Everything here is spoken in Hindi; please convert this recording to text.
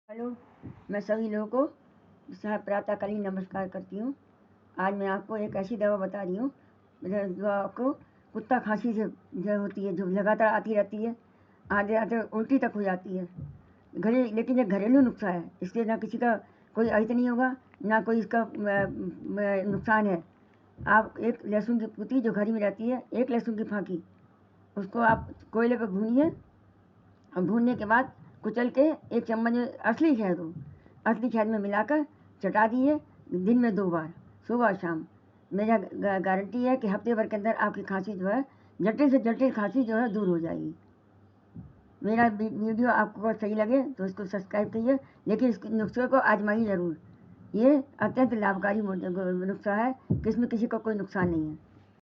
हेलो। मैं सभी लोगों को प्रातःकालीन नमस्कार करती हूँ। आज मैं आपको एक ऐसी दवा बता रही हूँ जो आपको कुत्ता खांसी से जो होती है, जो लगातार आती रहती है, आधे आधे उल्टी तक हो जाती है। लेकिन ये घरेलू नुस्खा है, इससे ना किसी का कोई अहित नहीं होगा, ना कोई इसका नुकसान है। आप एक लहसुन की पुती जो घर में रहती है, एक लहसुन की फाँकी, उसको आप कोयले पर भूनिए और भूनने के बाद कुचल के एक चम्मच असली शहद हो, असली शहद में मिलाकर चटा दिए दिन में 2 बार, सुबह और शाम। मेरा गारंटी है कि हफ्ते भर के अंदर आपकी खांसी जो है, जटिल से जटिल खांसी जो है, दूर हो जाएगी। मेरा वीडियो आपको सही लगे तो इसको सब्सक्राइब कीजिए, लेकिन इस नुस्खे को आजमाइए ज़रूर। ये अत्यंत लाभकारी नुस्खा है कि इसमें किसी को कोई नुकसान नहीं है।